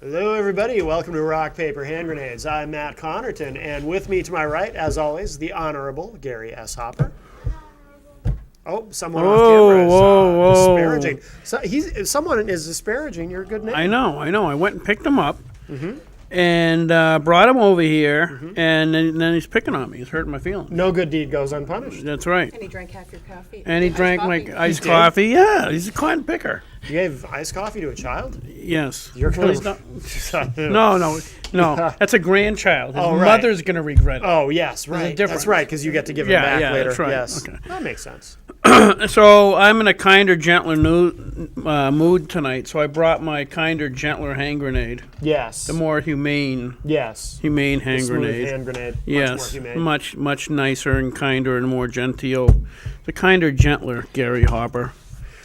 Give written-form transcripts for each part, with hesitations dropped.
Hello, everybody. Welcome to Rock, Paper, Hand Grenades. I'm Matt Connerton, and with me to my right, as always, the Honorable Gary S. Hopper. Oh, someone off camera is disparaging. So someone is disparaging your good name. I know. I went and picked him up and brought him over here, and then he's picking on me. He's hurting my feelings. No good deed goes unpunished. That's right. And he drank half your coffee. And he drank my iced He did? coffee. Yeah, he's a cotton picker. You gave iced coffee to a child? Yes. You're Well, going he's not- No. That's a grandchild. His Oh, right. mother's going to regret it. Oh, yes, right. difference. That's right, because you get to give it Yeah, back yeah, later. that's right. Yes, Okay. that makes sense. So I'm in a kinder, gentler mood tonight, so I brought my kinder, gentler hand grenade. Yes. The more humane hand Smooth grenade. hand grenade. Yes, Much more humane. much nicer and kinder and more genteel. The kinder, gentler Gary Hopper.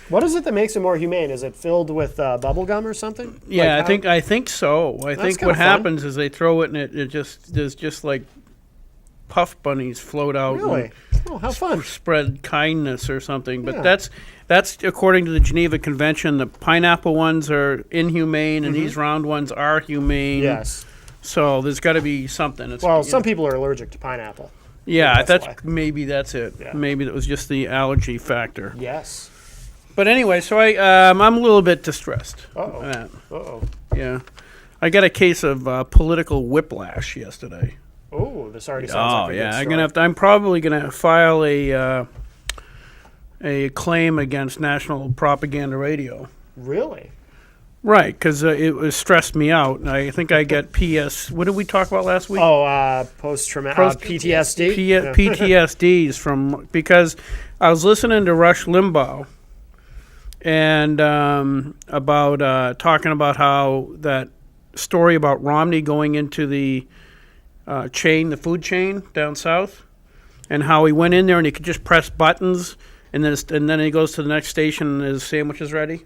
What is it that makes it more humane? Is it filled with bubble gum or something? Yeah, Like I think so. I think kinda what fun. happens is they throw it and there's just like puff bunnies float out Really? Oh, how fun. and spread kindness or something. But Yeah. that's according to the Geneva Convention. The pineapple ones are inhumane and these round ones are humane. Yes. So there's got to be something. It's, Well, you some know. people are allergic to pineapple. Yeah, that's why. maybe that's it. Yeah. Maybe that was just the allergy factor. Yes. But anyway, so I'm a little bit distressed. Uh-oh. by that. Uh-oh. Yeah, I got a case of political whiplash yesterday. Oh, this already sounds like a good I'm story. I'm probably gonna file a claim against National Propaganda Radio. Really? Right, because it was stressed me out. And I think I got PS. What did we talk about last week? Post-traumatic Post- PTSD? Yeah. PTSDs because I was listening to Rush Limbaugh and about talking about how that story about Romney going into the the food chain down south, and how he went in there and he could just press buttons, and then he goes to the next station and his sandwich is ready,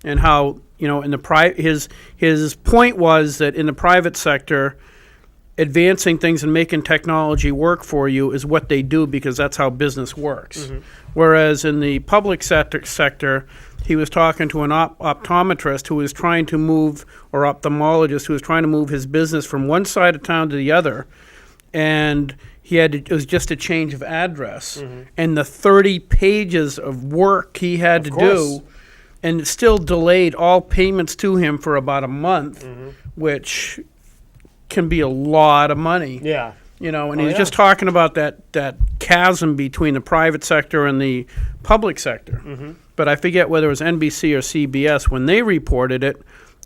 and how in the his point was that in the private sector, advancing things and making technology work for you is what they do because that's how business works. Whereas in the public sector, he was talking to an optometrist who was trying to move, or ophthalmologist who was trying to move his business from one side of town to the other, and it was just a change of address, and the 30 pages of work he had to course. do, and it still delayed all payments to him for about a month, which can be a lot of money. Yeah. And Oh, he's yeah. just talking about that chasm between the private sector and the public sector. But I forget whether it was NBC or CBS when they reported it.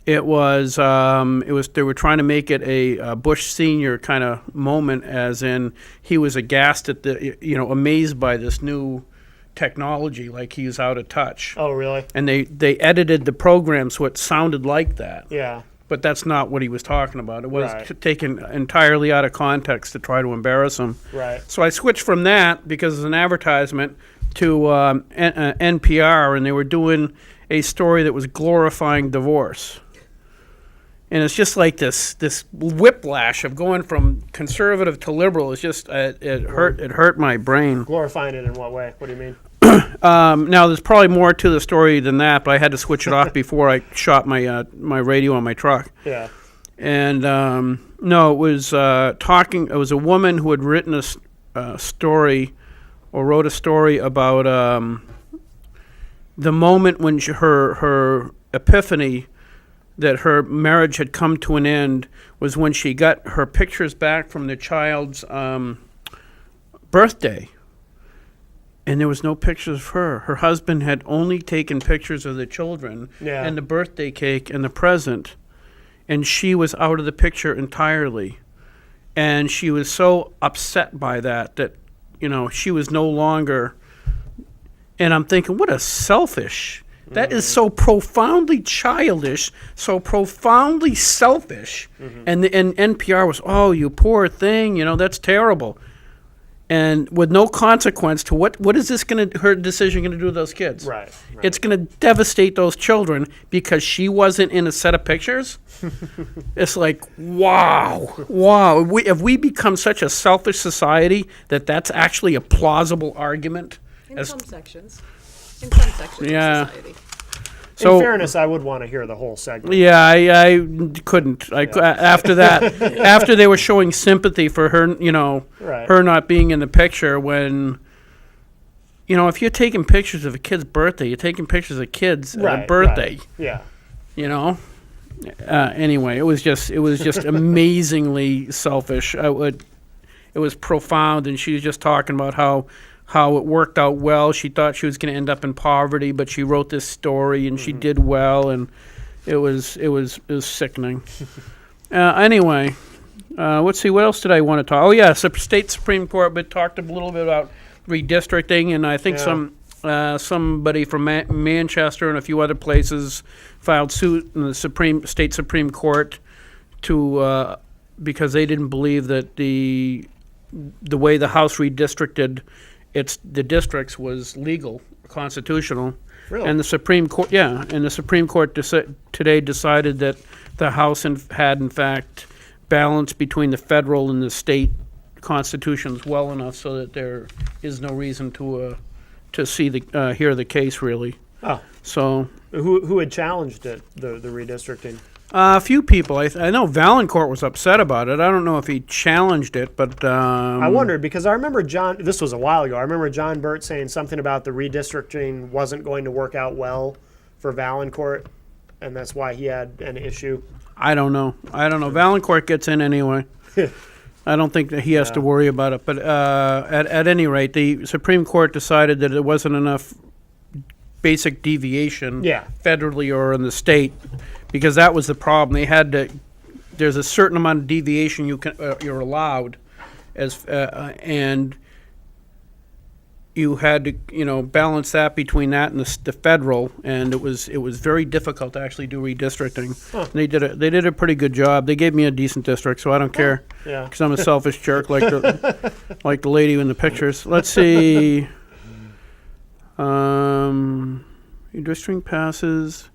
It was they were trying to make it a Bush Senior kind of moment, as in he was aghast at amazed by this new technology, like he was out of touch. Oh, really? And they edited the program so it sounded like that. Yeah. But that's not what he was talking about. It was Right. taken entirely out of context to try to embarrass him. Right. So I switched from that because it's an advertisement to NPR, and they were doing a story that was glorifying divorce. And it's just like this whiplash of going from conservative to liberal. It's just it hurt my brain. Glorifying it in what way? What do you mean? Now there's probably more to the story than that, but I had to switch it off before I shot my radio on my truck. Yeah. And no, it was talking. It was a woman who had written a story, or wrote a story about the moment when her epiphany that her marriage had come to an end was when she got her pictures back from the child's birthday. And there was no pictures of her. Her husband had only taken pictures of the children Yeah. and the birthday cake and the present. And she was out of the picture entirely. And she was so upset by that she was no longer. And I'm thinking, what a selfish. That is so profoundly childish, so profoundly selfish. And NPR was, oh, you poor thing, that's terrible. And with no consequence to what is her decision going to do to those kids? Right. It's going to devastate those children because she wasn't in a set of pictures. It's like, wow. Have we become such a selfish society that that's actually a plausible argument? In some sections. In some sections Yeah. of society. So in fairness, I would want to hear the whole segment. yeah, I couldn't. After that, after they were showing sympathy for her, Right. her not being in the picture when. If you're taking pictures of a kid's birthday, you're taking pictures of kids at a Right, birthday. right. Yeah. You know. Anyway, it was just amazingly selfish. It was profound, and she was just talking about how it worked out well. She thought she was going to end up in poverty, but she wrote this story, and she did well, and it was sickening. Anyway, let's see, what else did I want to talk? Oh yeah, state Supreme Court, but talked a little bit about redistricting, and I think somebody from Manchester and a few other places filed suit in the state Supreme Court to because they didn't believe that the way the House redistricted the districts was legal, constitutional. Really? And the Supreme Court, today decided that the House had in fact balanced between the federal and the state constitutions well enough so that there is no reason to hear the case really. Oh, So who had challenged it, the redistricting? a few people. I know Valancourt was upset about it. I don't know if he challenged it, but I wondered because I remember this was a while ago. I remember John Burt saying something about the redistricting wasn't going to work out well for Valancourt, and that's why he had an issue. I don't know. Valancourt gets in anyway. I don't think that he has to worry about it. But at any rate, the Supreme Court decided that it wasn't enough basic deviation federally or in the state, because that was the problem. They had to. There's a certain amount of deviation you're allowed, and you had to balance that between that and the federal, and it was very difficult to actually do redistricting. Huh. They did a pretty good job. They gave me a decent district, so I don't care. Yeah. Because I'm a selfish jerk like the lady in the pictures. Let's see. Redistricting passes.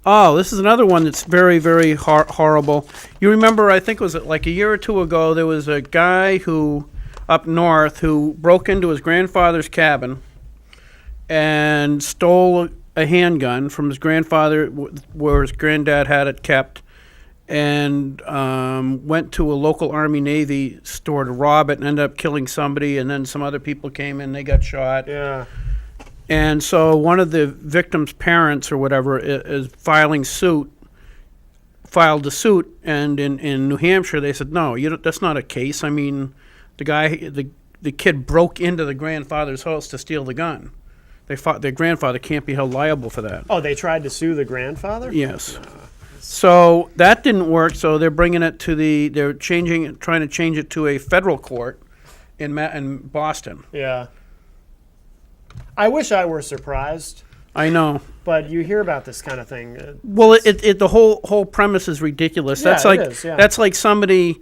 Oh, this is another one that's very, very horrible. You remember, I think it was like a year or two ago, there was a guy up north who broke into his grandfather's cabin and stole a handgun from his grandfather, where his granddad had it kept, and went to a local Army-Navy store to rob it and ended up killing somebody, and then some other people came in, they got shot. Yeah. And so one of the victim's parents or whatever is filed the suit, and in New Hampshire they said, no, that's not a case. I mean, the kid broke into the grandfather's house to steal the gun. Their grandfather can't be held liable for that. Oh, they tried to sue the grandfather? Yes. So that didn't work, so they're bringing it to trying to change it to a federal court in Boston. Yeah. I wish I were surprised, I know. but you hear about this kind of thing. Well, the whole premise is ridiculous. Yeah, That's it like is, yeah. that's like somebody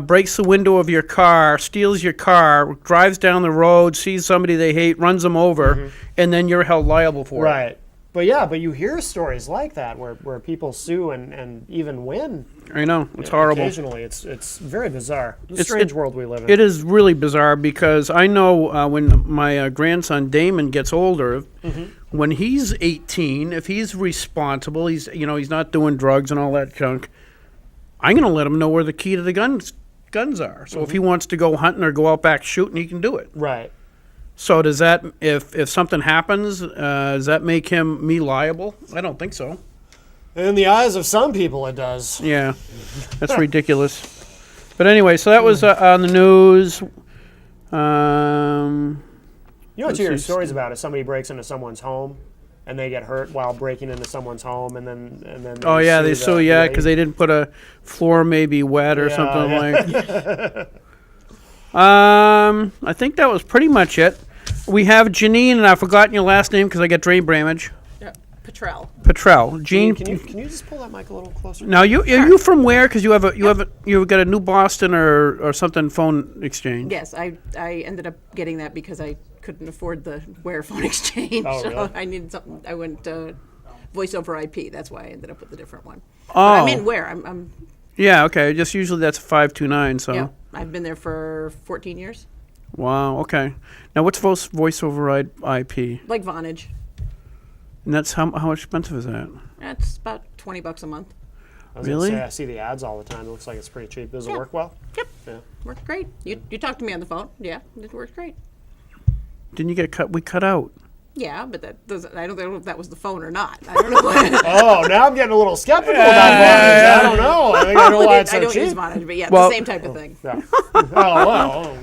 breaks the window of your car, steals your car, drives down the road, sees somebody they hate, runs them over, and then you're held liable for it. Right. But you hear stories like that where people sue and even win. I know, it's horrible. Occasionally, it's very bizarre. It's a strange world we live in. It is really bizarre because I know when my grandson Damon gets older, when he's 18, if he's responsible, he's not doing drugs and all that junk, I'm going to let him know where the key to the guns are. So if he wants to go hunting or go out back shooting, he can do it. Right. So does that, if something happens, does that make me liable? I don't think so. In the eyes of some people, it does. Yeah, that's ridiculous. But anyway, so that was on the news. You know what you hear Let's see. stories about is somebody breaks into someone's home and they get hurt while breaking into someone's home, and then Oh yeah, they sue the because they didn't put a floor maybe wet or something like. I think that was pretty much it. We have Janine, and I've forgotten your last name because I got brain damage. Yeah, Petrel. Petrel. Jean, Can you just pull that mic a little closer? now are you from where? Because you've got a New Boston or something phone exchange. Yes, I ended up getting that because I couldn't afford the Ware phone exchange. Oh, So really? I needed something. I went voice over IP. That's why I ended up with a different one. Oh. But I'm in Ware. I'm Yeah. Okay. Just usually that's 529. So. yeah. I've been there for 14 years. Wow. Okay. Now what's voice over IP? Like Vonage. And that's how expensive is that? That's about $20 a month. I was gonna Really? say, I see the ads all the time. It looks like it's pretty cheap. Does it Yeah. work well? Yep. Yeah. Worked great. You talked to me on the phone. Yeah, it worked great. Didn't you get cut? We cut out. Yeah, but that doesn't. I don't know if that was the phone or not. I don't know. What, Oh, now I'm getting a little skeptical about Vonage. I don't know. I think I know why it's so I don't cheap. use Vonage, but yeah, Well- the same type of thing. Yeah. Oh, well.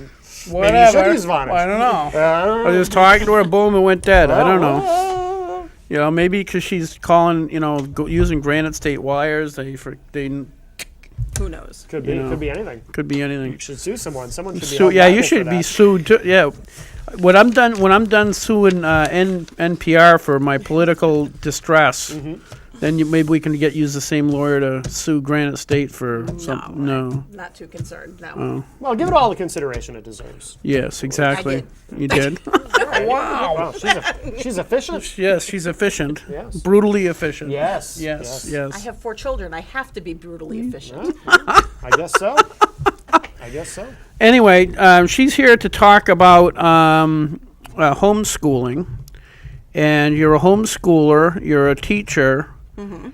Maybe you should use Vonage. I don't know. Uh, I was just talking to her, boom, it went dead. I don't know. know. You know, maybe because she's calling, using Granite State wires. They Who knows? Could be. You know. Could be anything. could be anything. You should sue someone. Someone should be. Sue, held yeah, you liable for should be that. sued too. Yeah. When I'm done suing NPR for my political distress, Mm-hmm. then maybe we can use the same lawyer to sue Granite State for something. No. I'm not too concerned. No. Well, give it all the consideration it deserves. Yes, exactly. did. You did. Wow. She's efficient. Yes, she's efficient. Yes. Brutally efficient. Yes. Yes. I Yes. have 4 children. I have to be brutally efficient. I guess so. I guess so. Anyway, she's here to talk about homeschooling, and you're a homeschooler. You're a teacher. Mm-hmm.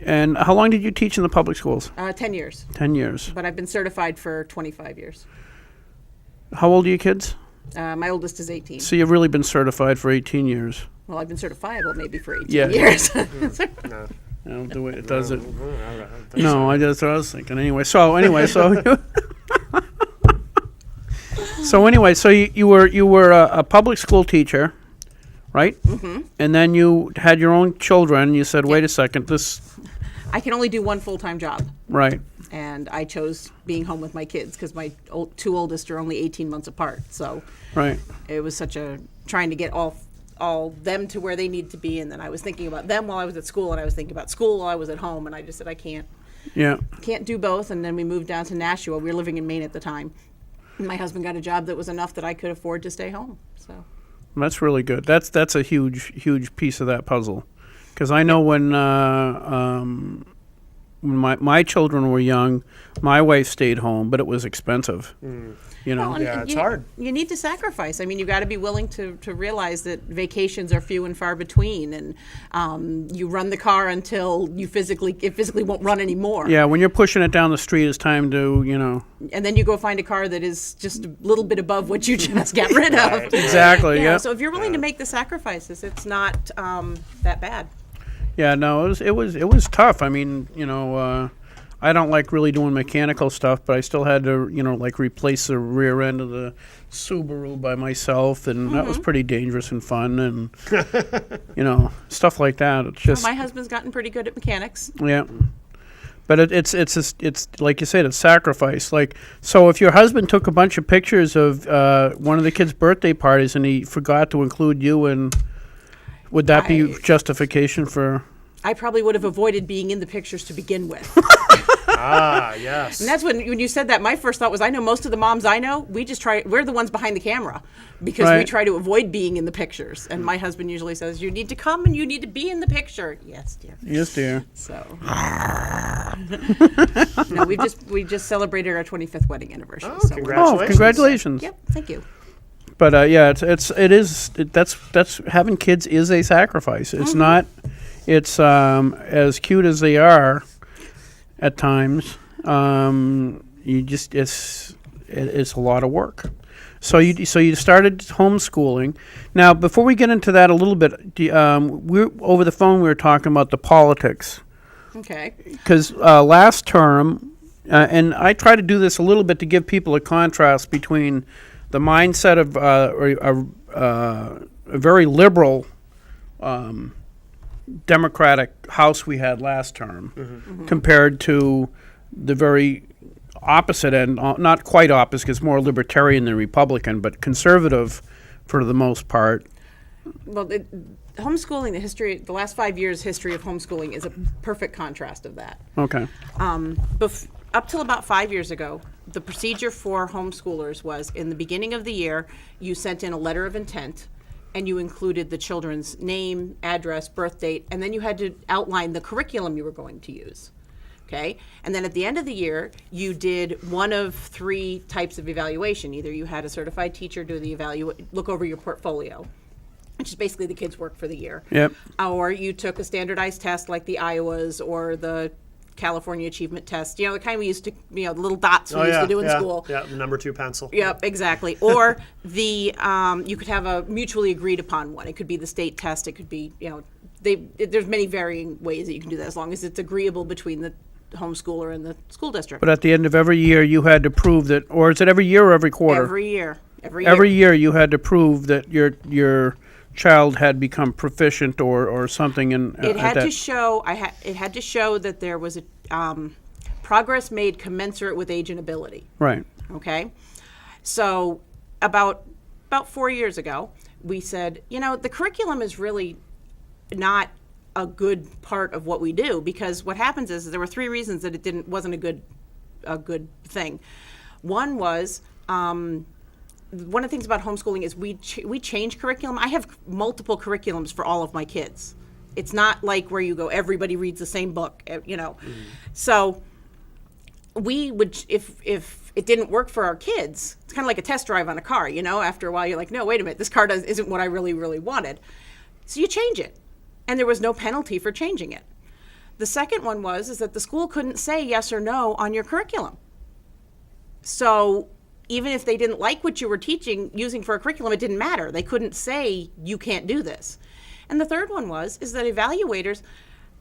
And how long did you teach in the public schools? 10 years, 10 years. but I've been certified for 25 years. How old are your kids? My oldest is 18. So you've really been certified for 18 years. Well, I've been certifiable maybe for 18 Yeah. years. I don't do it. It does it. Mm-hmm. No, that's what I was thinking. Anyway, so so you were a public school teacher, right? Mm-hmm. And then you had your own children. You said, "Wait a second, this I can only do one full-time job, right." and I chose being home with my kids because my 2 oldest are only 18 months apart. So Right. it was trying to get all them to where they need to be, and then I was thinking about them while I was at school, and I was thinking about school while I was at home, and I just said I can't Yeah. do both. And then we moved down to Nashua. We were living in Maine at the time. And my husband got a job that was enough that I could afford to stay home. So That's really good. That's a huge piece of that puzzle, because I know when my children were young, my wife stayed home, but it was expensive. You know. Well, and Yeah, it's you, hard. You need to sacrifice. I mean, you've got to be willing to realize that vacations are few and far between, and you run the car until it physically won't run anymore. Yeah, when you're pushing it down the street, it's time to And then you go find a car that is just a little bit above what you just got rid of. Right. exactly. You know, Yeah. so if you're willing to make the sacrifices, it's not that bad. Yeah, no, it was tough. I mean, I don't like really doing mechanical stuff, but I still had to, like replace the rear end of the Subaru by myself, and that was pretty dangerous and fun, and stuff like that. It's just My husband's gotten pretty good at mechanics. yeah. But it's like you said, it's sacrifice. Like, so if your husband took a bunch of pictures of one of the kids' birthday parties and he forgot to include you, and would that be justification for? I probably would have avoided being in the pictures to begin with. Ah, yes. And that's when you said that, my first thought was, I know most of the moms I know, we're the ones behind the camera because we Right. try to avoid being in the pictures. And my husband usually says, you need to come and you need to be in the picture. Yes, dear. Yes, dear. So, no, we just celebrated our 25th wedding anniversary. Oh, so congrats. Oh, congratulations! Yep, thank you. But yeah, that's having kids is a sacrifice. It's not. It's as cute as they are, at times. It's a lot of work. So you started homeschooling. Now, before we get into that a little bit, over the phone we were talking about the politics. Okay. Because last term, and I try to do this a little bit to give people a contrast between the mindset of a very liberal Democratic House we had last term compared to the very opposite end, not quite opposite, because more libertarian than Republican, but conservative for the most part. Well, homeschooling, the last 5 years' history of homeschooling is a perfect contrast of that. Okay. Up till about 5 years ago, the procedure for homeschoolers was in the beginning of the year, you sent in a letter of intent and you included the children's name, address, birth date, and then you had to outline the curriculum you were going to use. Okay? And then at the end of the year, you did one of 3 types of evaluation. Either you had a certified teacher do the look over your portfolio, which is basically the kids' work for the year. Yep. Or you took a standardized test like the Iowas or the California Achievement Test, the kind we used to, the little dots we used to do in school. Yeah, the number 2 pencil. Yep, exactly. Or you could have a mutually agreed upon one. It could be the state test. It could be, there's many varying ways that you can do that as long as it's agreeable between the homeschooler and the school district. But at the end of every year, you had to prove that, or is it every year or every quarter? Every year. Every year you had to prove that your child had become proficient or something in It had to show. It had to show that there was a progress made commensurate with age and ability. Right. Okay, so about 4 years ago, we said, the curriculum is really not a good part of what we do, because what happens is there were 3 reasons that it wasn't a good thing. One was. One of the things about homeschooling is we change curriculum. I have multiple curriculums for all of my kids. It's not like where you go, everybody reads the same book, So we would, if it didn't work for our kids, it's kind of like a test drive on a car, after a while you're like, no, wait a minute, this car isn't what I really, really wanted. So you change it. And there was no penalty for changing it. The second one is that the school couldn't say yes or no on your curriculum. So even if they didn't like what you were using for a curriculum, it didn't matter. They couldn't say you can't do this. And the third one is that evaluators,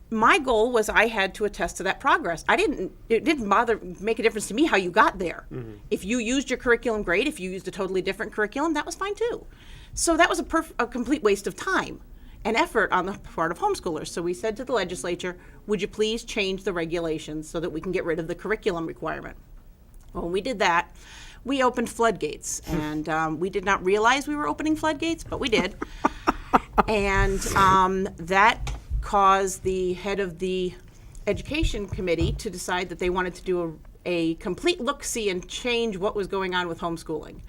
my goal was I had to attest to that progress. It didn't bother make a difference to me how you got there. Mm-hmm. If you used your curriculum, great. If you used a totally different curriculum, that was fine too. So that was a complete waste of time and effort on the part of homeschoolers. So we said to the legislature, would you please change the regulations so that we can get rid of the curriculum requirement? Well, when we did that, we opened floodgates, and we did not realize we were opening floodgates, but we did. And that caused the head of the education committee to decide that they wanted to do a complete look-see and change what was going on with homeschooling.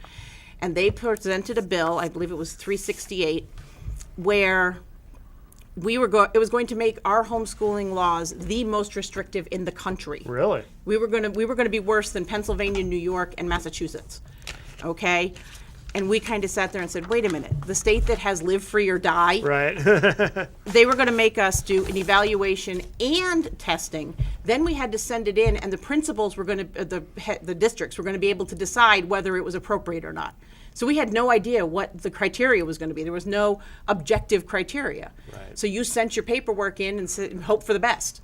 And they presented a bill, I believe it was 368, where it was going to make our homeschooling laws the most restrictive in the country. Really? We were going to be worse than Pennsylvania, New York, and Massachusetts. Okay? And we kind of sat there and said, wait a minute, the state that has live free or die, right? They were going to make us do an evaluation and testing. Then we had to send it in, and the principals were going to, the districts were going to be able to decide whether it was appropriate or not. So we had no idea what the criteria was going to be. There was no objective criteria. Right. So you sent your paperwork in and hope for the best.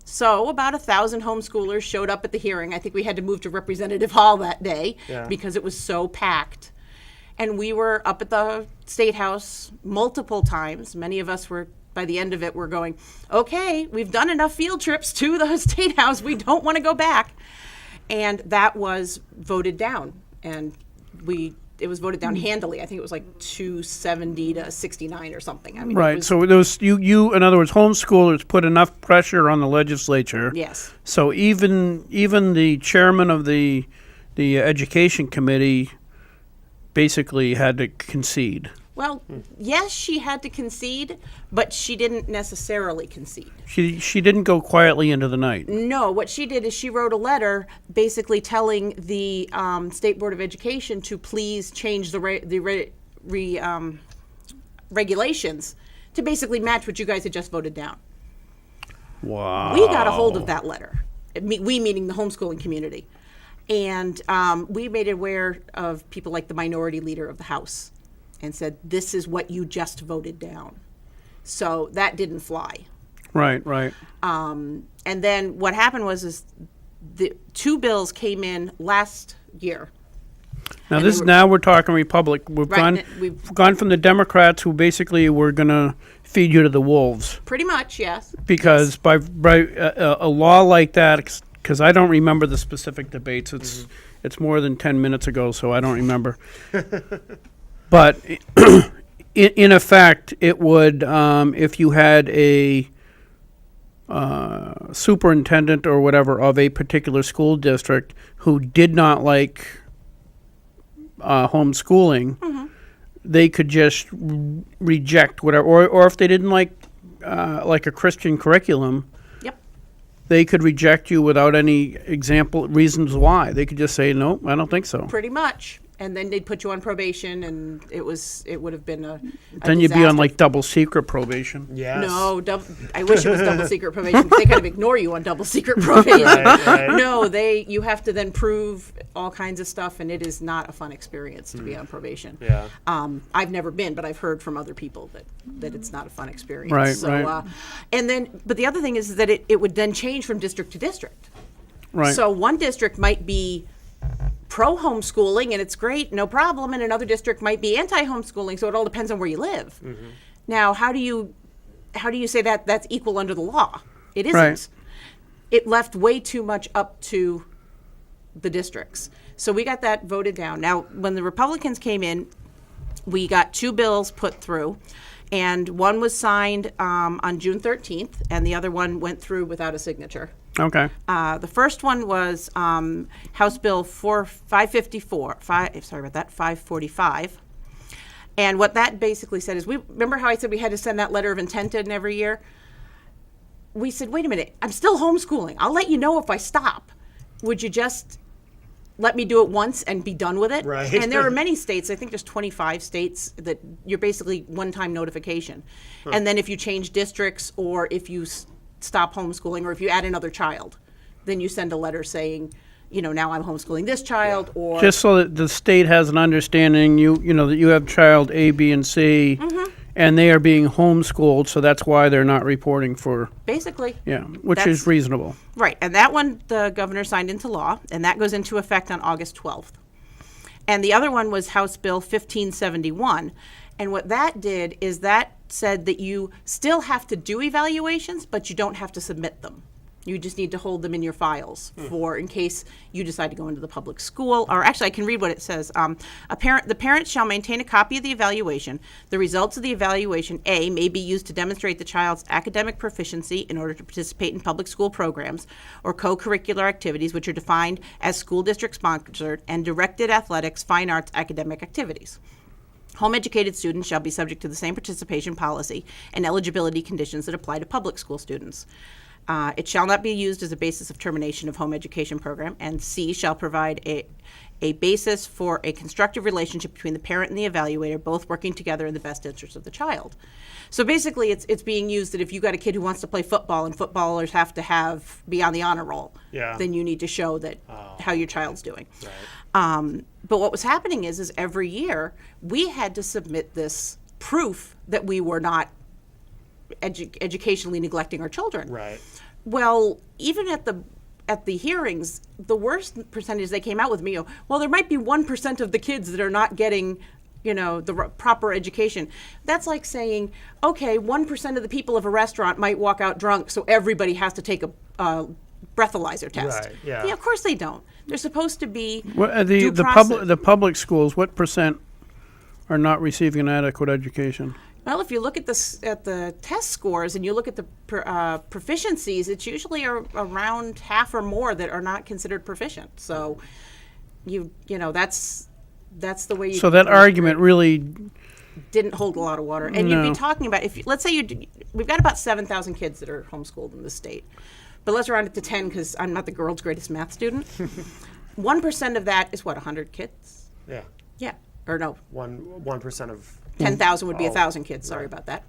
So about 1,000 homeschoolers showed up at the hearing. I think we had to move to Representative Hall that day because it was so packed. And we were up at the State House multiple times. Many of us were, by the end of it, were going, okay, we've done enough field trips to the State House. We don't want to go back. And that was voted down. And it was voted down handily. I think it was like 270 to 69 or something. I mean, right. So those you in other words, homeschoolers put enough pressure on the legislature. Yes. So even the chairman of the education committee basically had to concede. Well, yes, she had to concede, but she didn't necessarily concede. She didn't go quietly into the night. No, what she did is she wrote a letter basically telling the State Board of Education to please change the regulations to basically match what you guys had just voted down. Wow. We got a hold of that letter, we meaning the homeschooling community. And we made it aware of people like the minority leader of the House and said, this is what you just voted down. So that didn't fly. Right, right. And then what happened was the 2 bills came in last year. Now now we're talking Republic. We've gone from the Democrats who basically were going to feed you to the wolves. Pretty much, yes. Because by a law like that, because I don't remember the specific debates. It's more than 10 minutes ago, so I don't remember. But in effect, it would, if you had a superintendent or whatever of a particular school district who did not like homeschooling, they could just reject whatever, or if they didn't like a Christian curriculum, they could reject you without any reasons why. They could just say, no, I don't think so. Pretty much. and then they'd put you on probation, and it would have been a Then you'd be on disaster. like double secret probation. Yes. No, I wish it was double secret probation, because they kind of ignore you on double secret probation. Right. No, you have to then prove all kinds of stuff, and it is not a fun experience to be on probation. Yeah. I've never been, but I've heard from other people that it's not a fun experience. Right, So, right. But the other thing is that it would then change from district to district. Right. So one district might be pro homeschooling and it's great, no problem, and another district might be anti homeschooling. So it all depends on where you live. Mm-hmm. Now, how do you say that that's equal under the law? It isn't. Right. It left way too much up to the districts. So we got that voted down. Now, when the Republicans came in, we got 2 bills put through, and one was signed on June 13th, and the other one went through without a signature. Okay. The first one was House Bill 545. And what that basically said is, remember how I said we had to send that letter of intent in every year? We said, wait a minute, I'm still homeschooling. I'll let you know if I stop. Would you just let me do it once and be done with it? Right. And there are many states, I think there's 25 states, that you're basically one-time notification. And then if you change districts, or if you stop homeschooling, or if you add another child, then you send a letter saying, now I'm homeschooling this child, or... Just so that the state has an understanding, you know that you have child A, B, and C, and they are being homeschooled, so that's why they're not reporting for, Basically. which That's- is reasonable. Right, and that one the governor signed into law, and that goes into effect on August 12th. And the other one was House Bill 1571, and what that did is that said that you still have to do evaluations, but you don't have to submit them. You just need to hold them in your files for in case you decide to go into the public school. Or actually, I can read what it says. The parent shall maintain a copy of the evaluation. The results of the evaluation, A, may be used to demonstrate the child's academic proficiency in order to participate in public school programs or co-curricular activities, which are defined as school district sponsored and directed athletics, fine arts, academic activities. Home-educated students shall be subject to the same participation policy and eligibility conditions that apply to public school students. It shall not be used as a basis of termination of home education program, and C, shall provide a basis for a constructive relationship between the parent and the evaluator, both working together in the best interest of the child. So basically, it's being used that if you got a kid who wants to play football and footballers have to be on the honor roll, then you need to show that how your child's doing. Right. But what was happening is every year we had to submit this proof that we were not educationally neglecting our children. Right. Well, even at the hearings, the worst percentage they came out with me, well, there might be 1% of the kids that are not getting, the proper education. That's like saying, okay, 1% of the people of a restaurant might walk out drunk, so everybody has to take a breathalyzer test. Right, yeah. Of course they don't. They're supposed to be The due process. the public schools, what percent are not receiving an adequate education? Well, if you look at the test scores and you look at the proficiencies, it's usually around half or more that are not considered proficient. So, that's the way you. So that argument really, didn't hold a lot of water. And you'd No. be talking about let's say we've got about 7,000 kids that are homeschooled in the state, but let's round it to 10 because I'm not the world's greatest math student. 1% of that is what, 100 kids? Yeah. Yeah, or no, 1% of 10,000 would be 1,000 kids. Sorry about that.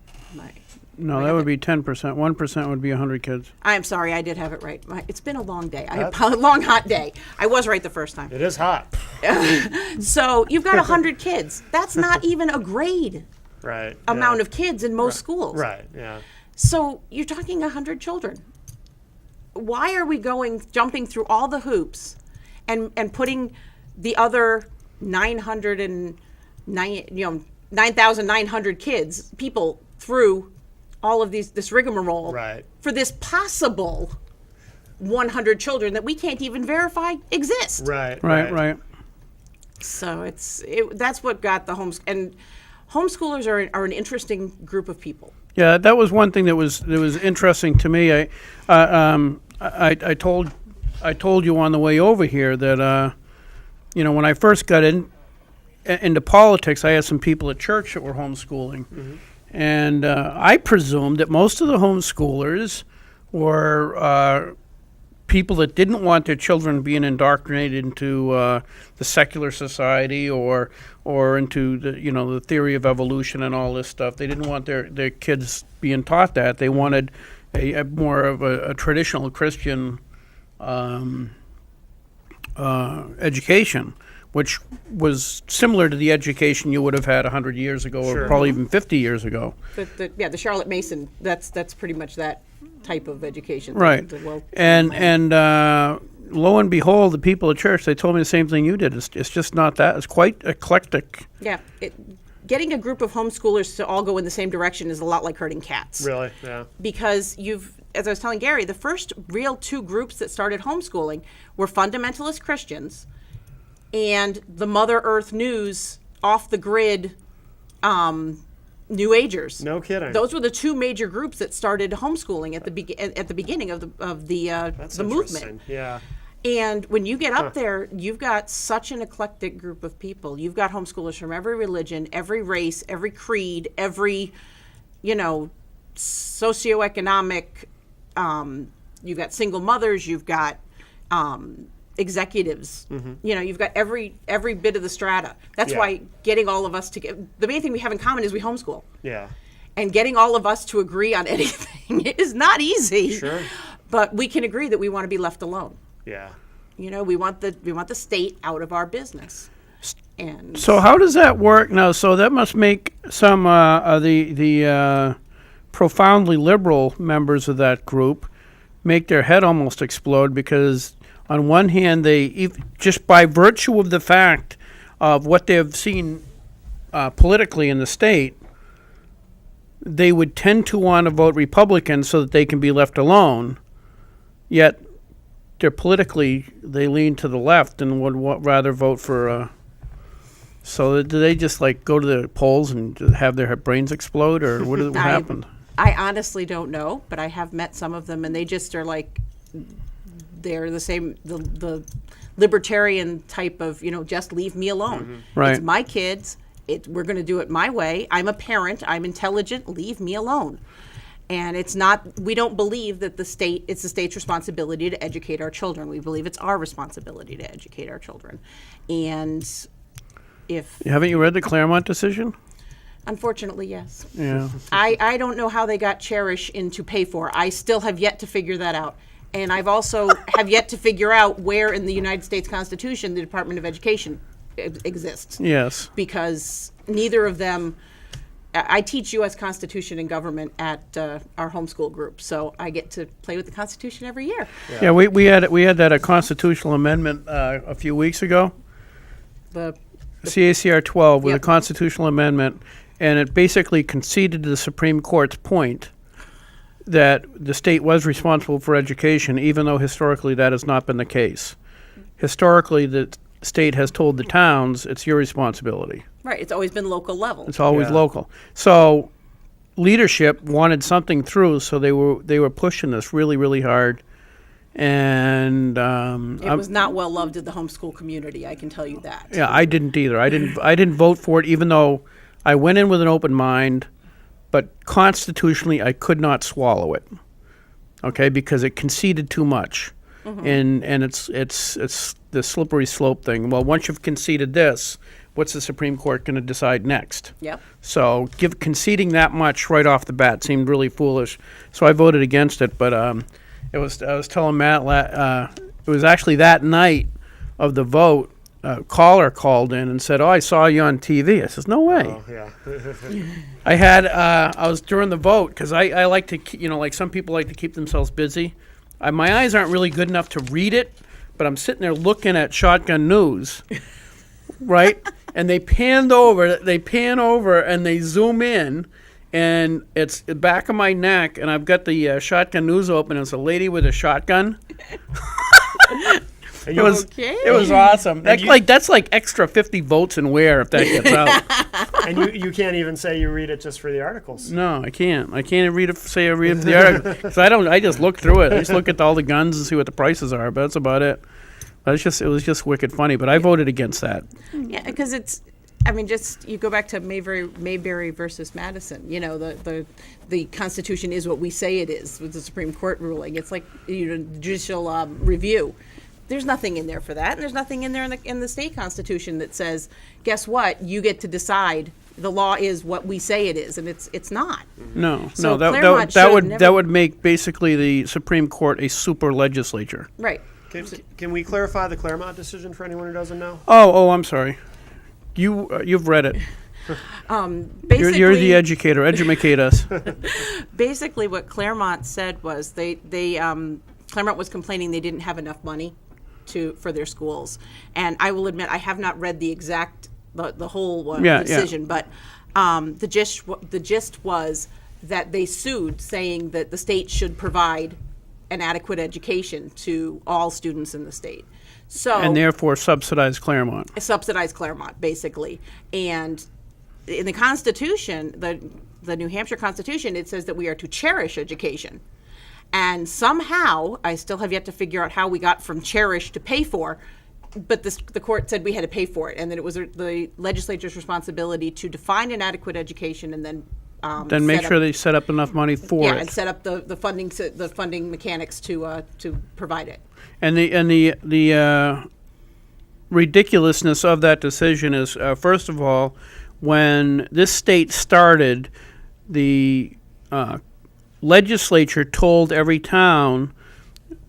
no, that would be 10%. 1% would be 100 kids. I'm sorry, I did have it right. It's been a long day. Long, hot day. I was right the first time. it is hot. So you've got 100 kids. That's not even a grade Right. amount of kids in most schools. Right. Yeah. So you're talking 100 children. Why are we jumping through all the hoops and putting the other 9,900 people through all of this rigmarole Right. for this possible 100 children that we can't even verify exist? Right. Right. So that's what got the and homeschoolers are an interesting group of people. Yeah, that was one thing that was interesting to me. I told you on the way over here that when I first got into politics, I had some people at church that were homeschooling, and I presumed that most of the homeschoolers were people that didn't want their children being indoctrinated into the secular society or into the theory of evolution and all this stuff. They didn't want their kids being taught that. They wanted a more of a traditional Christian education, which was similar to the education you would have had 100 years ago, Sure. or probably even 50 years ago. The Charlotte Mason, that's pretty much that type of education. Right. And lo and behold, the people at church, they told me the same thing you did. It's just not that. It's quite eclectic. Yeah. Getting a group of homeschoolers to all go in the same direction is a lot like herding cats. Really? Yeah. Because as I was telling Gary, the first real two groups that started homeschooling were fundamentalist Christians and the Mother Earth News off the grid New Agers. No kidding. Those were the two major groups that started homeschooling at the beginning of That's the interesting. movement. Yeah. And when you get up there, you've got such an eclectic group of people. You've got homeschoolers from every religion, every race, every creed, every, socioeconomic. You've got single mothers. You've got executives. You've got every bit of the strata. That's Yeah. why getting all of us the main thing we have in common is we homeschool. Yeah. And getting all of us to agree on anything is not easy. Sure. But we can agree that we want to be left alone. Yeah. We want the state out of our business. And So how does that work now? So that must make some of the profoundly liberal members of that group make their head almost explode, because on one hand, just by virtue of the fact of what they've seen politically in the state, they would tend to want to vote Republican so that they can be left alone. Yet they lean to the left and would rather vote for. So do they just go to the polls and have their brains explode, or what happened? I honestly don't know, but I have met some of them, and they just are they're the same, the libertarian type of, just leave me alone. Right. It's my kids. We're going to do it my way. I'm a parent. I'm intelligent. Leave me alone. And we don't believe that it's the state's responsibility to educate our children. We believe it's our responsibility to educate our children. And Haven't you read the Claremont decision? Unfortunately, yes. Yeah. I don't know how they got Cherish into pay for. I still have yet to figure that out. And I've also have yet to figure out where in the United States Constitution the Department of Education exists. Yes. Because neither of them, I teach U.S. Constitution and government at our homeschool group, so I get to play with the Constitution every year. Yeah, we had that a constitutional amendment a few weeks ago. The CACR 12 with Yep. a constitutional amendment, and it basically conceded to the Supreme Court's point that the state was responsible for education, even though historically that has not been the case. Historically, the state has told the towns it's your responsibility. Right, it's always been local level. It's always Yeah. local. So leadership wanted something through, so they were pushing this really, really hard. And It was not well loved in the homeschool community, I can tell you that. yeah, I didn't either. I didn't vote for it, even though I went in with an open mind. But constitutionally, I could not swallow it. Okay, because it conceded too much, and it's the slippery slope thing. Well, once you've conceded this, what's the Supreme Court going to decide next? Yep. So conceding that much right off the bat seemed really foolish. So I voted against it. But I was telling Matt it was actually that night of the vote. A caller called in and said, "Oh, I saw you on TV." I says, "No way." Oh, yeah. I was during the vote because I like to, like some people like to keep themselves busy. My eyes aren't really good enough to read it, but I'm sitting there looking at Shotgun News, right? And they pan over, and they zoom in, and it's the back of my neck, and I've got the Shotgun News open, and it's a lady with a shotgun. And It was Okay. it was awesome. That's you- that's like extra 50 votes in Ware if that gets out. and you can't even say you read it just for the articles. No, I can't. I can't read it. Say I read the article because I don't. I just look through it. I just look at all the guns and see what the prices are. But that's about it. But it was just wicked funny. But I voted against that. Yeah, because I mean, just you go back to Mayberry versus Madison. You know, the Constitution is what we say it is with the Supreme Court ruling. It's like judicial review. There's nothing in there for that, and there's nothing in there in the state constitution that says, guess what? You get to decide. The law is what we say it is, and it's not. No, So no, Claremont that should would never- that would make basically the Supreme Court a super legislature. Right. Can we clarify the Claremont decision for anyone who doesn't know? Oh, I'm sorry. You've read it. Basically, You're the educator. Educate us. basically what Claremont said was Claremont was complaining they didn't have enough money for their schools, and I will admit I have not read the exact the whole decision, but the gist was that they sued, saying that the state should provide an adequate education to all students in the state. So And therefore subsidize Claremont. subsidized Claremont, basically. And in the Constitution, the New Hampshire Constitution, it says that we are to cherish education. And somehow, I still have yet to figure out how we got from cherish to pay for, but the court said we had to pay for it, and that it was the legislature's responsibility to define an adequate education and then Then make set sure up- they set up enough money for yeah, it. and set up the funding mechanics to provide it. And the ridiculousness of that decision is, first of all, when this state started, the legislature told every town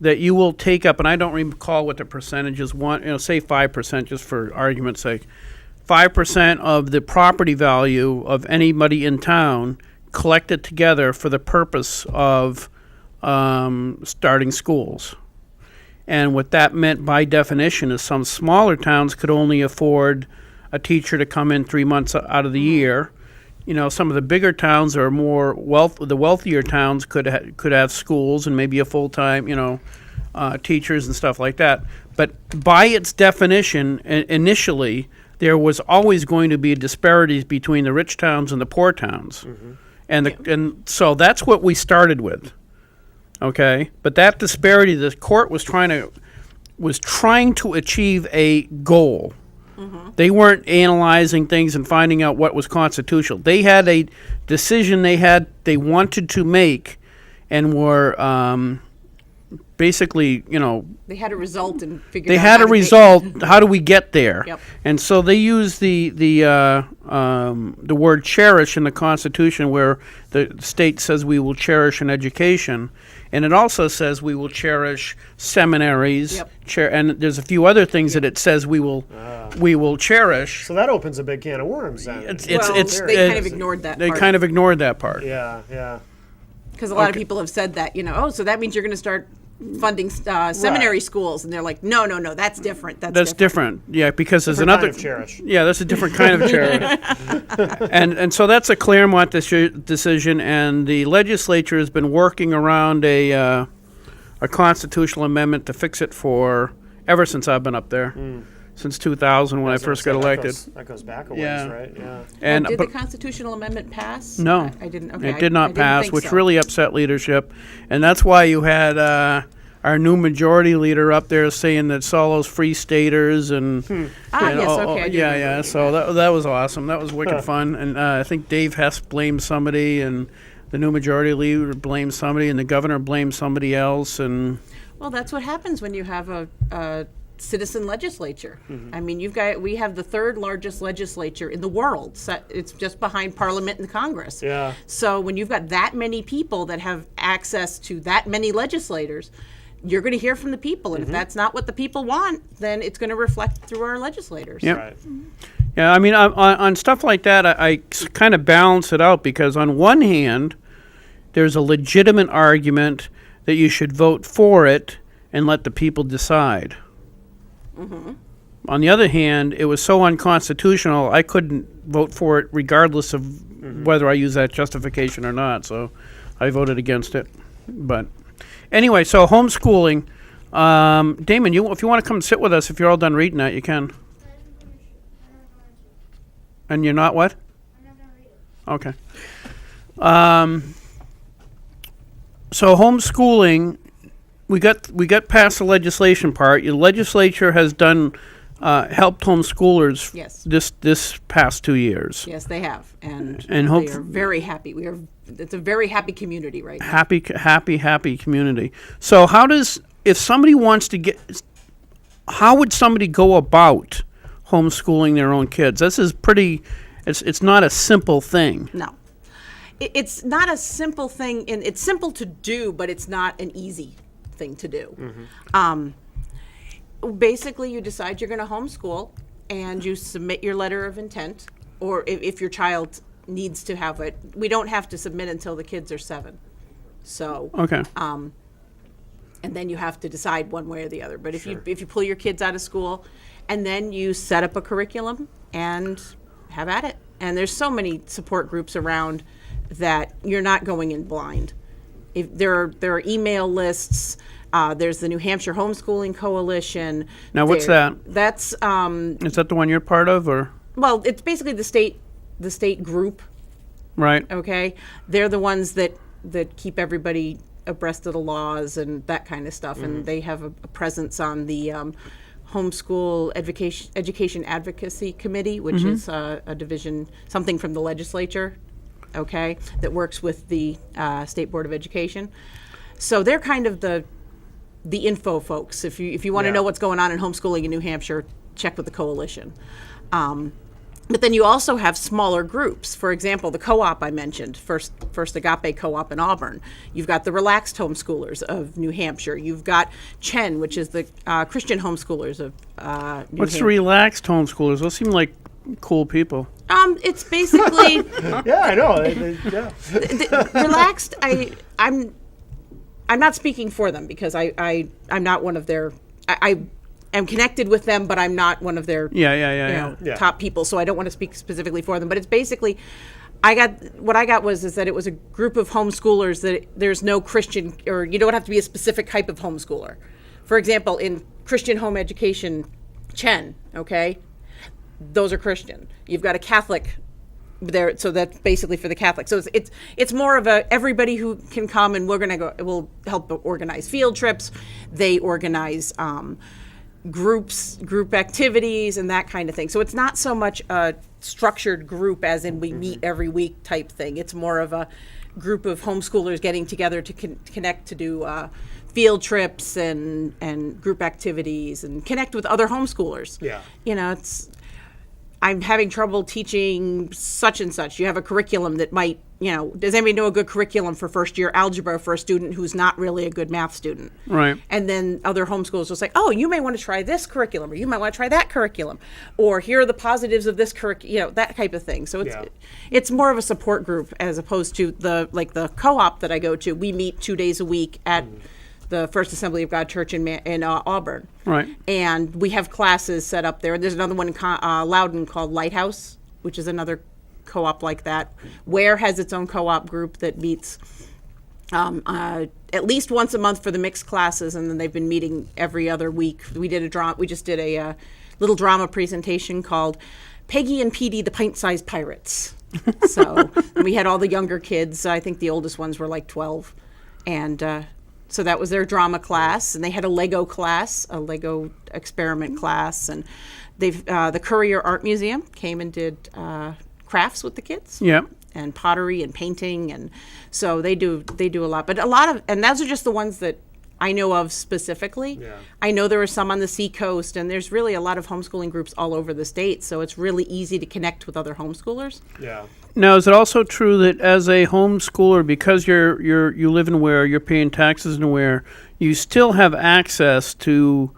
that you will take up, and I don't recall what the percentages want, say 5%, just for argument's sake, 5% of the property value of anybody in town collected together for the purpose of starting schools. And what that meant by definition is some smaller towns could only afford a teacher to come in 3 months out of the year. Some of the bigger towns or the wealthier towns could have schools and maybe a full-time, teachers and stuff like that. But by its definition, initially, there was always going to be disparities between the rich towns and the poor towns. Mm-hmm. And so that's what we started with. Okay? But that disparity, the court was trying to achieve a goal. Mm-hmm. They weren't analyzing things and finding out what was constitutional. They had a decision they wanted to make, and were basically, They had a result and figured they out had how a to result. How do we get there? Yep. And so they used the word cherish in the Constitution, where the state says we will cherish an education, and it also says we will cherish seminaries. Yep. And there's a few other things that it says we will cherish. So that opens a big can of worms then. they kind of ignored that They part. kind of ignored that part. Yeah. Because a lot of people have said that, so that means you're going to start funding seminary schools, and they're like, no, that's different. That's different. Yeah, because there's Different another kind of cherish. Yeah, that's a different kind of cherish. and so that's a Claremont decision, and the legislature has been working around a constitutional amendment to fix it ever since I've been up there, since 2000 when I first got elected. That goes back a ways, Yeah. right? Yeah. And did but the constitutional amendment pass? no, I didn't. Okay, it did not I didn't pass, think which so. really upset leadership, and that's why you had our new majority leader up there saying that Solo's free staters and Yes, okay. I do yeah. remember. So that was awesome. That was wicked fun, and I think Dave Hess blamed somebody, and the new majority leader blamed somebody, and the governor blamed somebody else, and Well, that's what happens when you have a citizen legislature. Mm-hmm. I mean, we have the third largest legislature in the world. So it's just behind Parliament and Congress. Yeah. So when you've got that many people that have access to that many legislators, you're going to hear from the people. And if that's not what the people want, then it's going to reflect through our legislators. Yep. Right. Yeah, I mean, on stuff like that, I kind of balance it out, because on one hand, there's a legitimate argument that you should vote for it and let the people decide. Mm-hmm. On the other hand, it was so unconstitutional, I couldn't vote for it regardless of whether I use that justification or not, so I voted against it. But anyway, so homeschooling. Damon, if you want to come sit with us, if you're all done reading that, you can. And you're not what? Okay. So homeschooling, we got past the legislation part. The legislature has done helped homeschoolers Yes. this past 2 years. Yes, they have, and And they are very happy. It's a very happy community right now. Happy community. So if somebody wants to how would somebody go about homeschooling their own kids? This is it's not a simple thing. No. It's not a simple thing, and it's simple to do, but it's not an easy thing to do. Basically, you decide you're going to homeschool, and you submit your letter of intent, or if your child needs to have it. We don't have to submit until the kids are 7. So, Okay. and then you have to decide one way or the other. But if you pull your kids out of school, and then you set up a curriculum and have at it. And there's so many support groups around that you're not going in blind. If there are email lists. There's the New Hampshire Homeschooling Coalition. Now, what's that? That's Is that the one you're part of, or well, it's basically the state group. right? Okay, they're the ones that keep everybody abreast of the laws and that kind of stuff, and they have a presence on the Homeschool Education Advocacy Committee, which is a division, something from the legislature, okay, that works with the State Board of Education. So they're kind of the info folks. If you want to know what's going on in homeschooling in New Hampshire, check with the coalition. But then you also have smaller groups. For example, the co-op I mentioned, First Agape Co-op in Auburn. You've got the Relaxed Homeschoolers of New Hampshire. You've got CHEN, which is the Christian Homeschoolers of New What's the Hampshire. Relaxed Homeschoolers? Those seem like cool people. It's basically Yeah, I know. Yeah. Relaxed. I'm not speaking for them because I'm not one of their. I am connected with them, but I'm not one of their Yeah. top people, so I don't want to speak specifically for them. But it's basically, I got was that it was a group of homeschoolers that there's no Christian, or you don't have to be a specific type of homeschooler. For example, in Christian home education, CHEN, okay, those are Christian. You've got a Catholic there, so that's basically for the Catholics. So it's more of a everybody who can come, and we'll help organize field trips. They organize group activities and that kind of thing. So it's not so much a structured group as in we meet every week type thing. It's more of a group of homeschoolers getting together to connect to do field trips and group activities and connect with other homeschoolers. Yeah. I'm having trouble teaching such and such. You have a curriculum that might, does anybody know a good curriculum for first year algebra for a student who's not really a good math student? Right. And then other homeschoolers will say, oh, you may want to try this curriculum, or you might want to try that curriculum, or here are the positives of this curriculum, that type of thing. So it's more of a support group as opposed to the co-op that I go to. We meet 2 days a week at the First Assembly of God Church in Auburn. Right. And we have classes set up there. There's another one in Loudon called Lighthouse, which is another co-op like that. Ware has its own co-op group that meets at least once a month for the mixed classes, and then they've been meeting every other week. We just did a little drama presentation called Peggy and Petey, the Pint-Sized Pirates. So we had all the younger kids. I think the oldest ones were like 12. And so that was their drama class, and they had a Lego class, a Lego experiment class, and the Courier Art Museum came and did crafts with the kids. Yeah. And pottery and painting, and so they do a lot. But a lot of, and those are just the ones that I know of specifically. Yeah. I know there are some on the Seacoast, and there's really a lot of homeschooling groups all over the state, so it's really easy to connect with other homeschoolers. Yeah. Now, is it also true that as a homeschooler, because you live in Ware, you're paying taxes in Ware, you still have access to,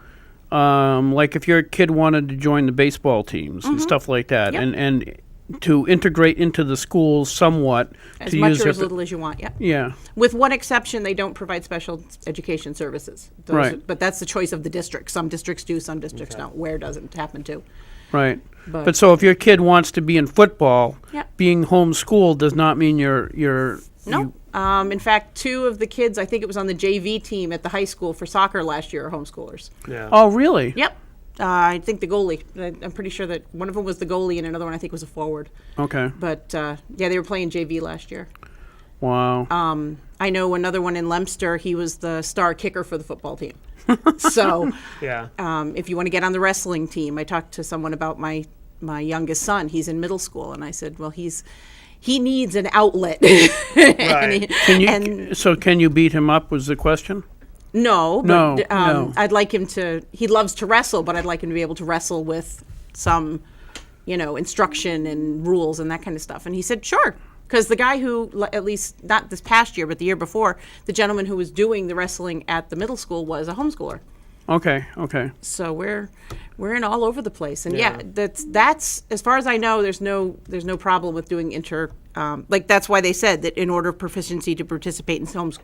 like if your kid wanted to join the baseball teams and stuff like that, Yep. and to integrate into the schools somewhat. As to much use or their as little as you want, yeah. Yeah. With one exception, they don't provide special education services. Right. But that's the choice of the district. Some districts do, some districts don't. Ware doesn't happen to. Right. But- But so if your kid wants to be in football, Yep. being homeschooled does not mean you're No. In fact, 2 of the kids, I think it was on the JV team at the high school for soccer last year, are homeschoolers. Yeah. Oh, really? Yep. I think the goalie. I'm pretty sure that one of them was the goalie and another one I think was a forward. Okay. But yeah, they were playing JV last year. Wow. I know another one in Leominster, he was the star kicker for the football team. So Yeah. if you want to get on the wrestling team, I talked to someone about my youngest son. He's in middle school, and I said, well, he needs an outlet. Right. Can you beat him up was the question? No, No, but no. I'd like him to. He loves to wrestle, but I'd like him to be able to wrestle with some, instruction and rules and that kind of stuff. And he said, sure. Because the guy who, at least not this past year, but the year before, the gentleman who was doing the wrestling at the middle school was a homeschooler. Okay. So we're in all over the place, and Yeah. that's as far as I know. There's no problem with doing that's why they said that in order of proficiency to participate